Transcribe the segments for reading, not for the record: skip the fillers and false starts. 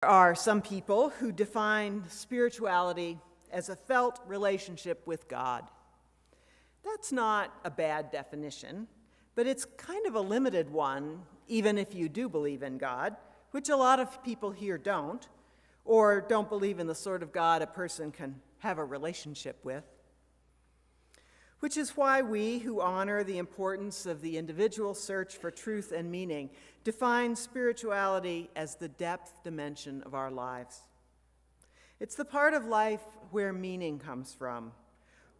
There are some people who define spirituality as a felt relationship with God. That's not a bad definition, but it's kind of a limited one, even if you do believe in God, which a lot of people here don't, or don't believe in the sort of God a person can have a relationship with. Which is why we, who honor the importance of the individual search for truth and meaning, define spirituality as the depth dimension of our lives. It's the part of life where meaning comes from,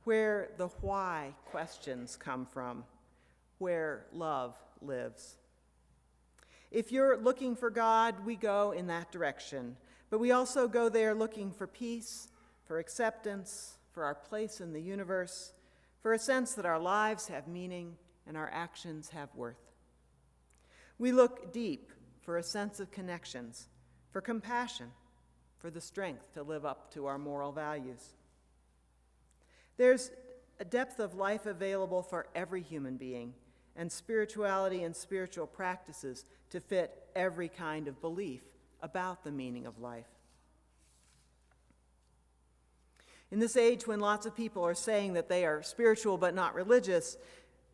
where the why questions come from, where love lives. If you're looking for God, we go in that direction, but we also go there looking for peace, for acceptance, for our place in the universe, for a sense that our lives have meaning and our actions have worth. We look deep for a sense of connections, for compassion, for the strength to live up to our moral values. There's a depth of life available for every human being, and spirituality and spiritual practices to fit every kind of belief about the meaning of life. In this age when lots of people are saying that they are spiritual but not religious,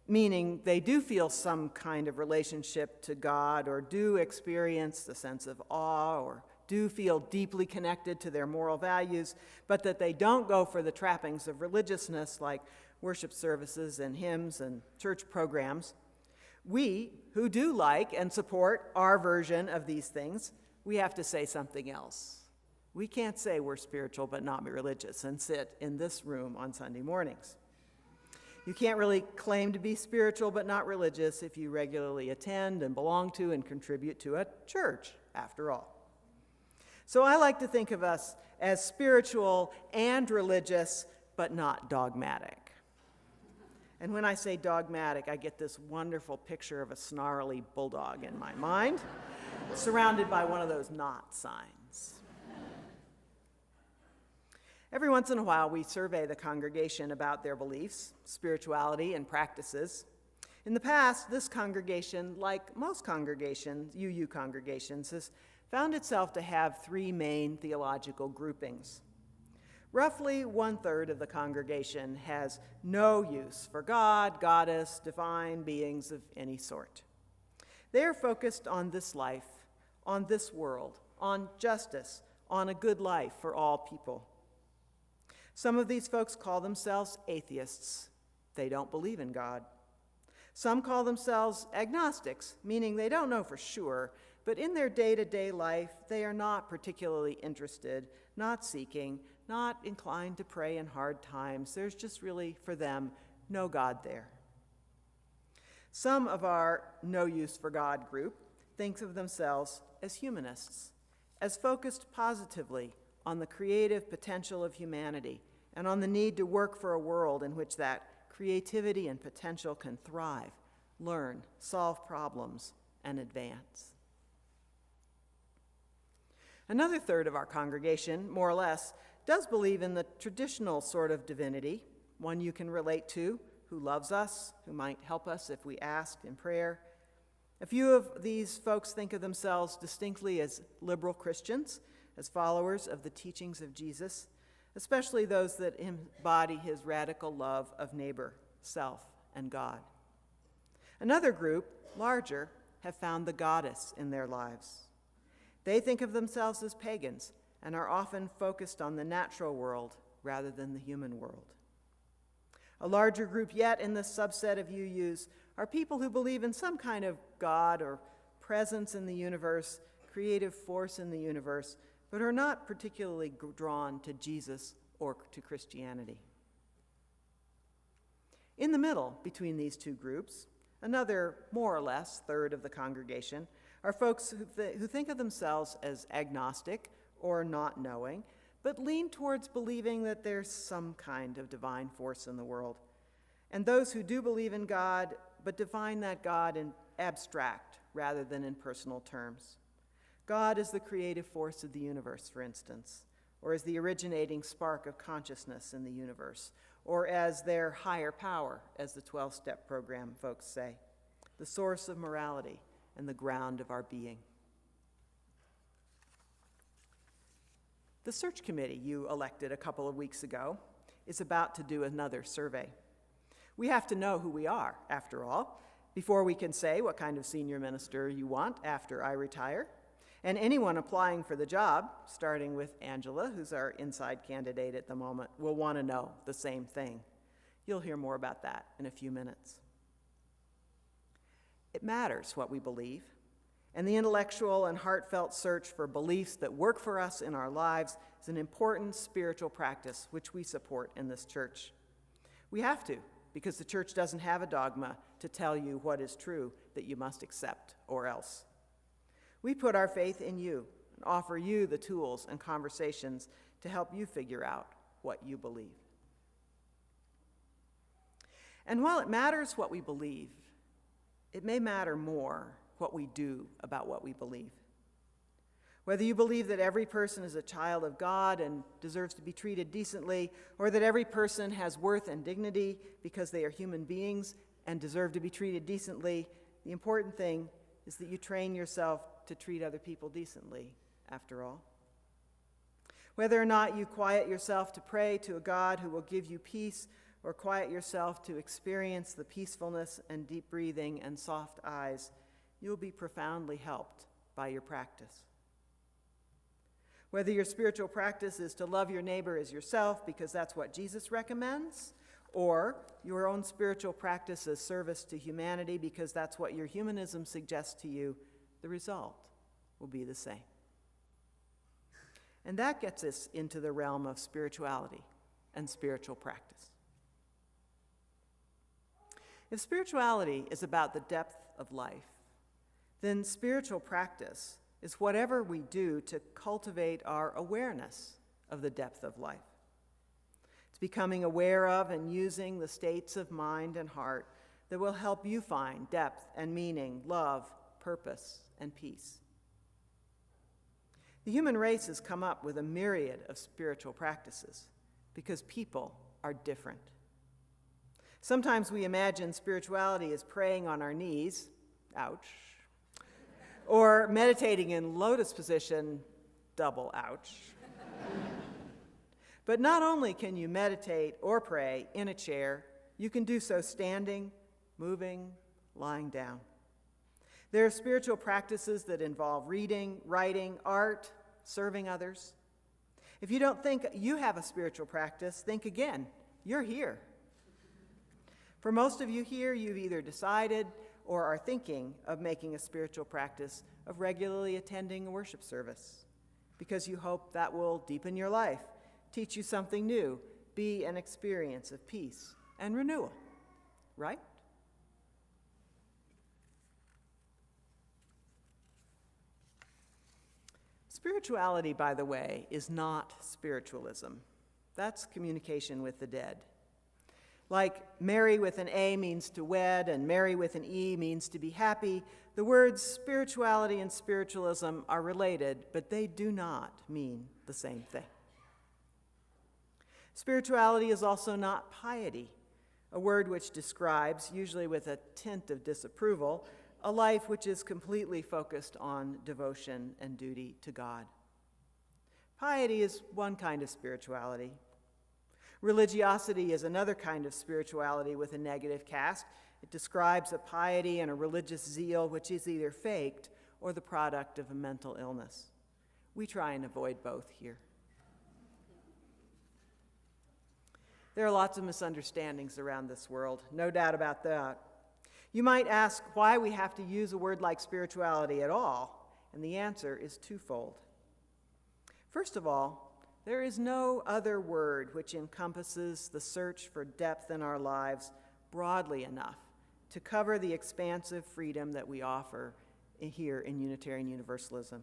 meaning they do feel some kind of relationship to God or do experience the sense of awe or do feel deeply connected to their moral values, but that they don't go for the trappings of religiousness like worship services and hymns and church programs, we, who do like and support our version of these things, we have to say something else. We can't say we're spiritual but not religious and sit in this room on Sunday mornings. You can't really claim to be spiritual but not religious if you regularly attend and belong to and contribute to a church, after all. So I like to think of us as spiritual and religious but not dogmatic. And when I say dogmatic, I get this wonderful picture of a snarly bulldog in my mind, surrounded by one of those not signs. Every once in a while, we survey the congregation about their beliefs, spirituality, and practices. In the past, this congregation, like most congregations, UU congregations, has found itself to have three main theological groupings. Roughly 1/3 of the congregation has no use for God, goddess, divine beings of any sort. They are focused on this life, on this world, on justice, on a good life for all people. Some of these folks call themselves atheists. They don't believe in God. Some call themselves agnostics, meaning they don't know for sure, but in their day-to-day life, they are not particularly interested, not seeking, not inclined to pray in hard times. There's just really, for them, no God there. Some of our no use for God group thinks of themselves as humanists, as focused positively on the creative potential of humanity and on the need to work for a world in which that creativity and potential can thrive, learn, solve problems, and advance. Another third of our congregation, more or less, does believe in the traditional sort of divinity, one you can relate to, who loves us, who might help us if we ask in prayer. A few of these folks think of themselves distinctly as liberal Christians, as followers of the teachings of Jesus, especially those that embody his radical love of neighbor, self, and God. Another group, larger, have found the goddess in their lives. They think of themselves as pagans and are often focused on the natural world rather than the human world. A larger group yet in this subset of UUs are people who believe in some kind of God or presence in the universe, creative force in the universe, but are not particularly drawn to Jesus or to Christianity. In the middle between these two groups, another more or less third of the congregation, are folks who think of themselves as agnostic or not knowing, but lean towards believing that there's some kind of divine force in the world. And those who do believe in God, but define that God in abstract rather than in personal terms. God is the creative force of the universe, for instance, or as the originating spark of consciousness in the universe, or as their higher power, as the 12-step program folks say, the source of morality and the ground of our being. The search committee you elected a couple of weeks ago is about to do another survey. We have to know who we are, after all, before we can say what kind of senior minister you want after I retire. And anyone applying for the job, starting with Angela, who's our inside candidate at the moment, will want to know the same thing. You'll hear more about that in a few minutes. It matters what we believe, and the intellectual and heartfelt search for beliefs that work for us in our lives is an important spiritual practice which we support in this church. We have to, because the church doesn't have a dogma to tell you what is true that you must accept or else. We put our faith in you and offer you the tools and conversations to help you figure out what you believe. And while it matters what we believe, it may matter more what we do about what we believe. Whether you believe that every person is a child of God and deserves to be treated decently, or that every person has worth and dignity because they are human beings and deserve to be treated decently, the important thing is that you train yourself to treat other people decently, after all. Whether or not you quiet yourself to pray to a God who will give you peace, or quiet yourself to experience the peacefulness and deep breathing and soft eyes, you'll be profoundly helped by your practice. Whether your spiritual practice is to love your neighbor as yourself because that's what Jesus recommends, or your own spiritual practice is service to humanity because that's what your humanism suggests to you, the result will be the same. And that gets us into the realm of spirituality and spiritual practice. If spirituality is about the depth of life, then spiritual practice is whatever we do to cultivate our awareness of the depth of life. It's becoming aware of and using the states of mind and heart that will help you find depth and meaning, love, purpose, and peace. The human race has come up with a myriad of spiritual practices because people are different. Sometimes we imagine spirituality as praying on our knees, ouch, or meditating in lotus position, double ouch. But not only can you meditate or pray in a chair, you can do so standing, moving, lying down. There are spiritual practices that involve reading, writing, art, serving others. If you don't think you have a spiritual practice, think again. You're here. For most of you here, you've either decided or are thinking of making a spiritual practice of regularly attending a worship service because you hope that will deepen your life, teach you something new, be an experience of peace and renewal, right? Spirituality, by the way, is not spiritualism. That's communication with the dead. Like marry with an A means to wed and marry with an E means to be happy, the words spirituality and spiritualism are related, but they do not mean the same thing. Spirituality is also not piety, a word which describes, usually with a tint of disapproval, a life which is completely focused on devotion and duty to God. Piety is one kind of spirituality. Religiosity is another kind of spirituality with a negative cast. It describes a piety and a religious zeal which is either faked or the product of a mental illness. We try and avoid both here. There are lots of misunderstandings around this world, no doubt about that. You might ask why we have to use a word like spirituality at all, and the answer is twofold. First of all, there is no other word which encompasses the search for depth in our lives broadly enough to cover the expansive freedom that we offer here in Unitarian Universalism.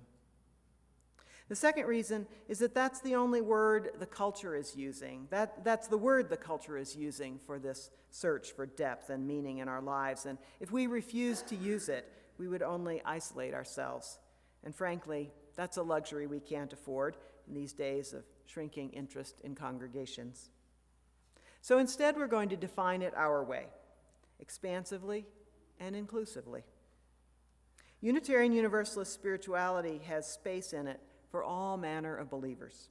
The second reason is that that's the only word the culture is using. That's the word the culture is using for this search for depth and meaning in our lives. And if we refuse to use it, we would only isolate ourselves. And frankly, that's a luxury we can't afford in these days of shrinking interest in congregations. So instead, we're going to define it our way, expansively and inclusively. Unitarian Universalist spirituality has space in it for all manner of believers.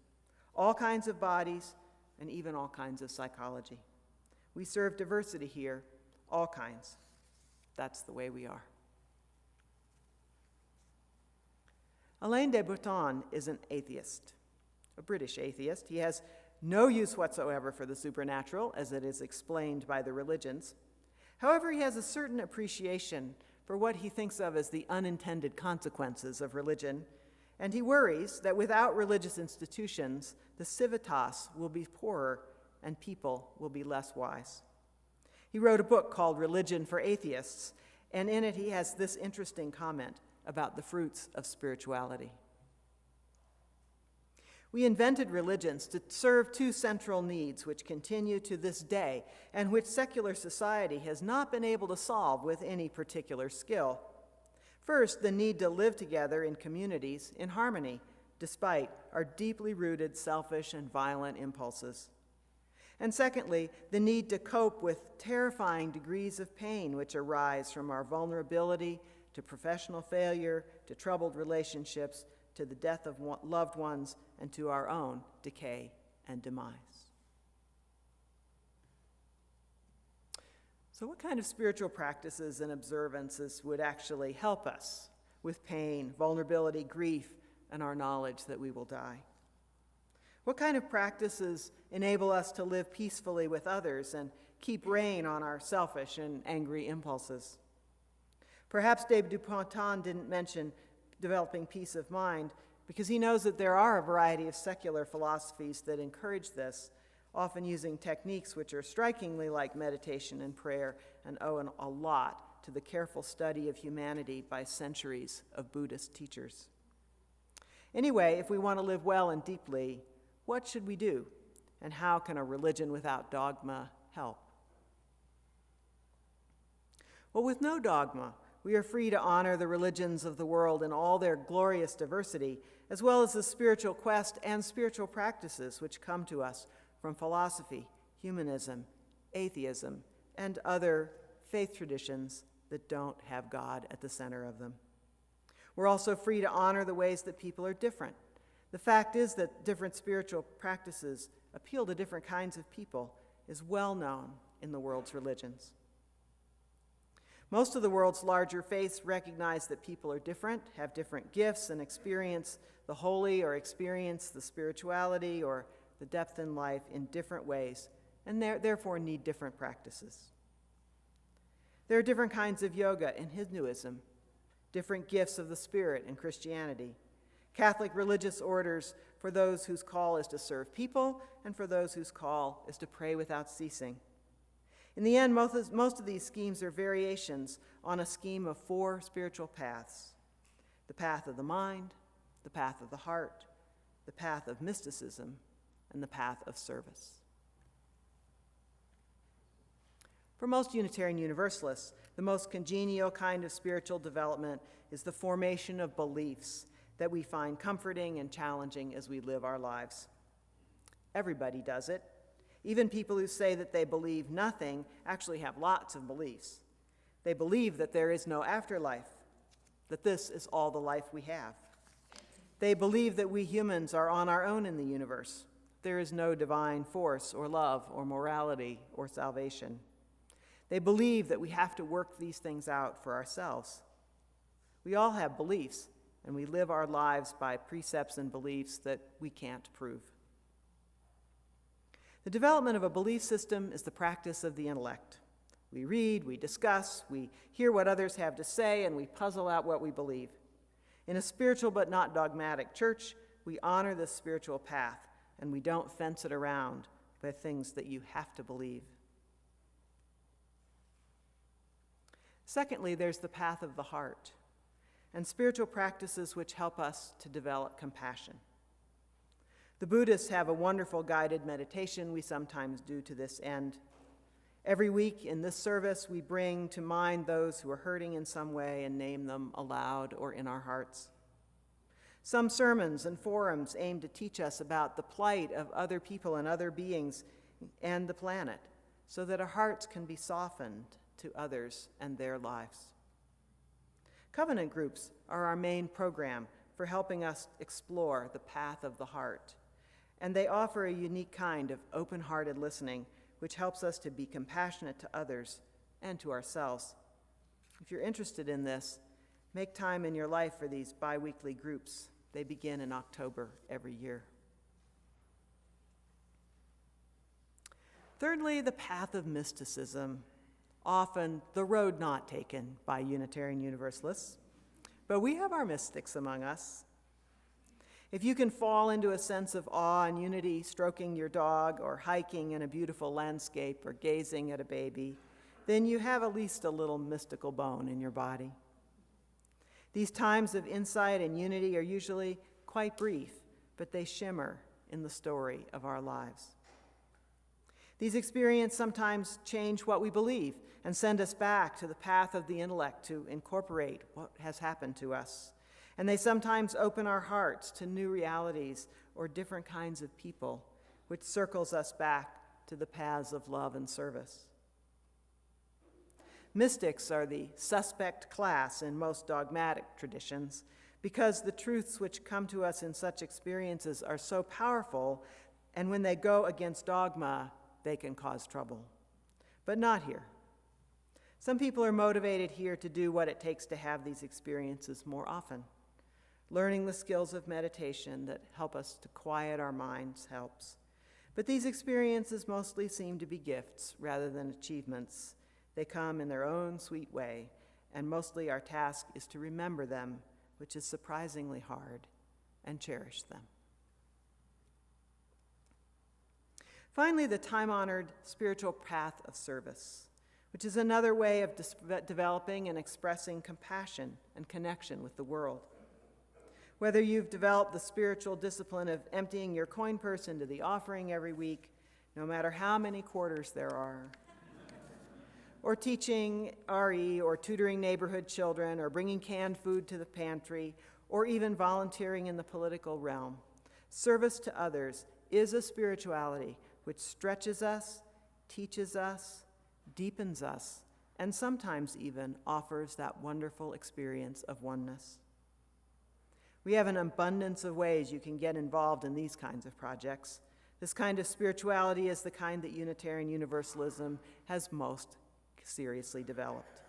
all kinds of bodies, and even all kinds of psychology. We serve diversity here, all kinds. That's the way we are. Alain de Botton is an atheist, a British atheist. He has no use whatsoever for the supernatural, as it is explained by the religions. However, he has a certain appreciation for what he thinks of as the unintended consequences of religion, and he worries that without religious institutions, the civitas will be poorer and people will be less wise. He wrote a book called Religion for Atheists, and in it he has this interesting comment about the fruits of spirituality. We invented religions to serve two central needs which continue to this day and which secular society has not been able to solve with any particular skill. First, the need to live together in communities in harmony, despite our deeply rooted selfish and violent impulses. And secondly, the need to cope with terrifying degrees of pain which arise from our vulnerability to professional failure, to troubled relationships, to the death of loved ones, and to our own decay and demise. So what kind of spiritual practices and observances would actually help us with pain, vulnerability, grief, and our knowledge that we will die? What kind of practices enable us to live peacefully with others and keep rein on our selfish and angry impulses? Perhaps David Duponton didn't mention developing peace of mind because he knows that there are a variety of secular philosophies that encourage this, often using techniques which are strikingly like meditation and prayer and owe a lot to the careful study of humanity by centuries of Buddhist teachers. Anyway, if we want to live well and deeply, what should we do? And how can a religion without dogma help? Well, with no dogma, we are free to honor the religions of the world in all their glorious diversity, as well as the spiritual quest and spiritual practices which come to us from philosophy, humanism, atheism, and other faith traditions that don't have God at the center of them. We're also free to honor the ways that people are different. The fact is that different spiritual practices appeal to different kinds of people is well known in the world's religions. Most of the world's larger faiths recognize that people are different, have different gifts, and experience the holy or experience the spirituality or the depth in life in different ways, and therefore need different practices. There are different kinds of yoga in Hinduism, different gifts of the Spirit in Christianity, Catholic religious orders for those whose call is to serve people and for those whose call is to pray without ceasing. In the end, most of these schemes are variations on a scheme of four spiritual paths: the path of the mind, the path of the heart, the path of mysticism, and the path of service. For most Unitarian Universalists, the most congenial kind of spiritual development is the formation of beliefs that we find comforting and challenging as we live our lives. Everybody does it. Even people who say that they believe nothing actually have lots of beliefs. They believe that there is no afterlife, that this is all the life we have. They believe that we humans are on our own in the universe. There is no divine force or love or morality or salvation. They believe that we have to work these things out for ourselves. We all have beliefs, and we live our lives by precepts and beliefs that we can't prove. The development of a belief system is the practice of the intellect. We read, we discuss, we hear what others have to say, and we puzzle out what we believe. In a spiritual but not dogmatic church, we honor this spiritual path, and we don't fence it around by things that you have to believe. Secondly, there's the path of the heart, and spiritual practices which help us to develop compassion. The Buddhists have a wonderful guided meditation we sometimes do to this end. Every week in this service, we bring to mind those who are hurting in some way and name them aloud or in our hearts. Some sermons and forums aim to teach us about the plight of other people and other beings and the planet, so that our hearts can be softened to others and their lives. Covenant groups are our main program for helping us explore the path of the heart. and they offer a unique kind of open-hearted listening, which helps us to be compassionate to others and to ourselves. If you're interested in this, make time in your life for these bi-weekly groups. They begin in October every year. Thirdly, the path of mysticism, often the road not taken by Unitarian Universalists. But we have our mystics among us. If you can fall into a sense of awe and unity stroking your dog or hiking in a beautiful landscape or gazing at a baby, then you have at least a little mystical bone in your body. These times of insight and unity are usually quite brief, but they shimmer in the story of our lives. These experiences sometimes change what we believe and send us back to the path of the intellect to incorporate what has happened to us. And they sometimes open our hearts to new realities or different kinds of people, which circles us back to the paths of love and service. Mystics are the suspect class in most dogmatic traditions because the truths which come to us in such experiences are so powerful, and when they go against dogma, they can cause trouble. But not here. Some people are motivated here to do what it takes to have these experiences more often. Learning the skills of meditation that help us to quiet our minds helps. But these experiences mostly seem to be gifts rather than achievements. They come in their own sweet way, and mostly our task is to remember them, which is surprisingly hard, and cherish them. Finally, the time-honored spiritual path of service, which is another way of developing and expressing compassion and connection with the world. Whether you've developed the spiritual discipline of emptying your coin purse into the offering every week, no matter how many quarters there are, or teaching RE, or tutoring neighborhood children, or bringing canned food to the pantry, or even volunteering in the political realm, service to others is a spirituality which stretches us, teaches us, deepens us, and sometimes even offers that wonderful experience of oneness. We have an abundance of ways you can get involved in these kinds of projects. This kind of spirituality is the kind that Unitarian Universalism has most seriously developed.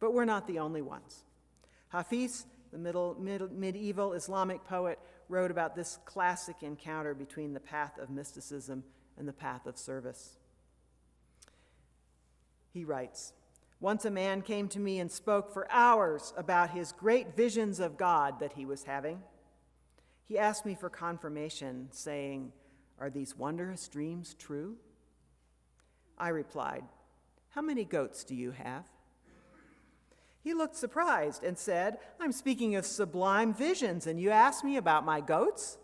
But we're not the only ones. Hafiz, the medieval Islamic poet, wrote about this classic encounter between the path of mysticism and the path of service. He writes, "Once a man came to me and spoke for hours about his great visions of God that he was having. He asked me for confirmation, saying, 'Are these wondrous dreams true?' I replied, 'How many goats do you have?' He looked surprised and said, 'I'm speaking of sublime visions, and you ask me about my goats?'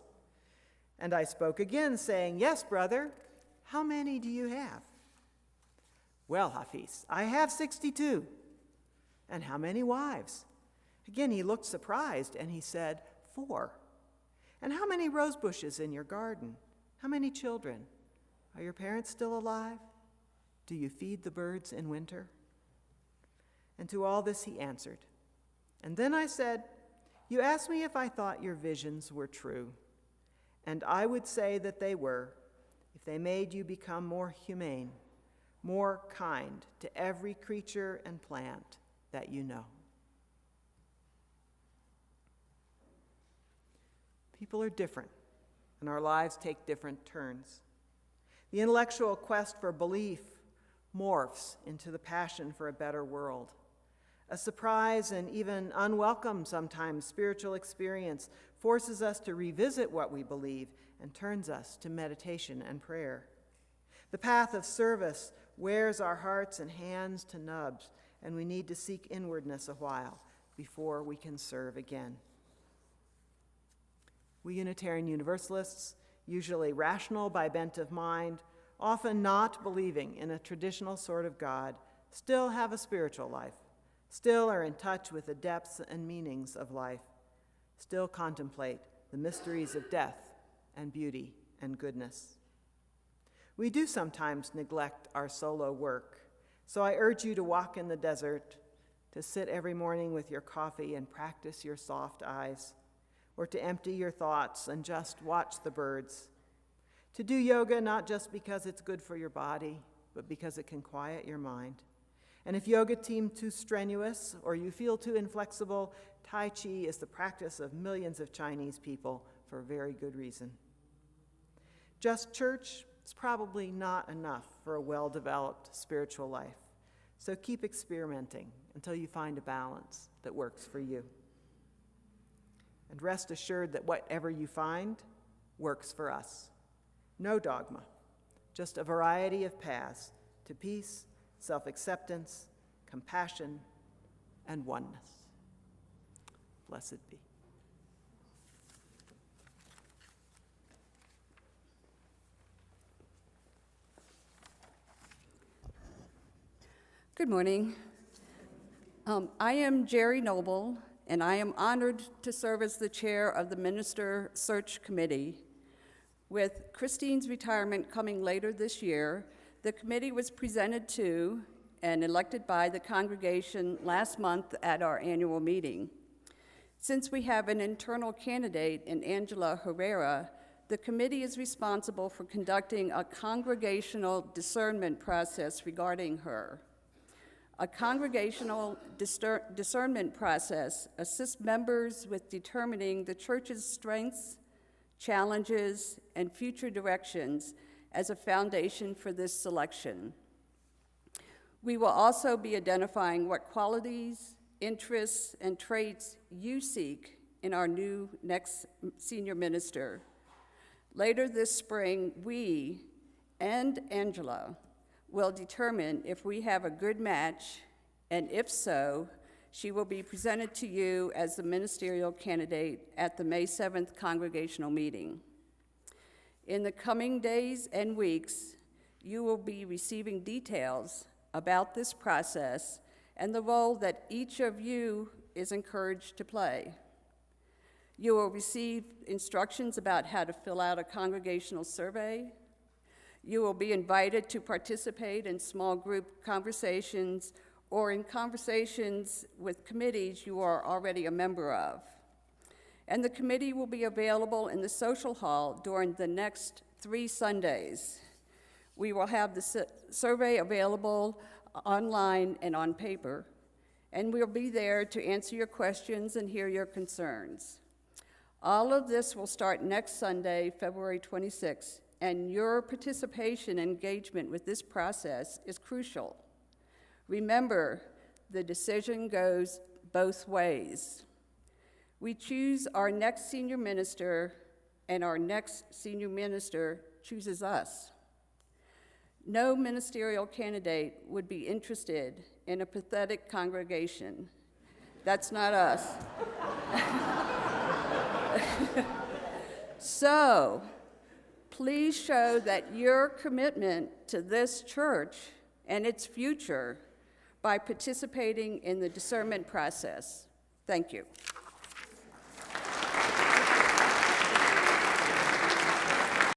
And I spoke again, saying, 'Yes, brother, how many do you have?' 'Well, Hafiz, I have 62. And how many wives?' Again he looked surprised, and he said, 4. And how many rose bushes in your garden? How many children? Are your parents still alive? Do you feed the birds in winter?' And to all this he answered. And then I said, 'You asked me if I thought your visions were true. And I would say that they were, if they made you become more humane, more kind to every creature and plant that you know.'" People are different, and our lives take different turns. The intellectual quest for belief morphs into the passion for a better world. A surprise and even unwelcome sometimes spiritual experience forces us to revisit what we believe and turns us to meditation and prayer. The path of service wears our hearts and hands to nubs, and we need to seek inwardness a while before we can serve again. We Unitarian Universalists, usually rational by bent of mind, often not believing in a traditional sort of God, still have a spiritual life, still are in touch with the depths and meanings of life, still contemplate the mysteries of death and beauty and goodness. We do sometimes neglect our solo work, so I urge you to walk in the desert, to sit every morning with your coffee and practice your soft eyes, or to empty your thoughts and just watch the birds, To do yoga not just because it's good for your body, but because it can quiet your mind. And if yoga seems too strenuous or you feel too inflexible, Tai Chi is the practice of millions of Chinese people for a very good reason. Just church is probably not enough for a well-developed spiritual life. So keep experimenting until you find a balance that works for you. And rest assured that whatever you find works for us. No dogma, just a variety of paths to peace, self-acceptance, compassion, and oneness. Blessed be. Good morning. I am Jerry Noble, and I am honored to serve as the chair of the Minister Search Committee. With Christine's retirement coming later this year, the committee was presented to and elected by the congregation last month at our annual meeting. Since we have an internal candidate in Angela Herrera, the committee is responsible for conducting a congregational discernment process regarding her. A congregational discernment process assists members with determining the church's strengths, challenges, and future directions as a foundation for this selection. We will also be identifying what qualities, interests, and traits you seek in our new next senior minister. Later this spring, we and Angela will determine if we have a good match, and if so, she will be presented to you as the ministerial candidate at the May 7th congregational meeting. In the coming days and weeks, you will be receiving details about this process and the role that each of you is encouraged to play. You will receive instructions about how to fill out a congregational survey. You will be invited to participate in small group conversations or in conversations with committees you are already a member of. And the committee will be available in the social hall during the next 3 Sundays. We will have the survey available online and on paper, and we'll be there to answer your questions and hear your concerns. All of this will start next Sunday, February 26th, and your participation and engagement with this process is crucial. Remember, the decision goes both ways. We choose our next senior minister, and our next senior minister chooses us. No ministerial candidate would be interested in a pathetic congregation. That's not us. So, please show that your commitment to this church and its future by participating in the discernment process. Thank you.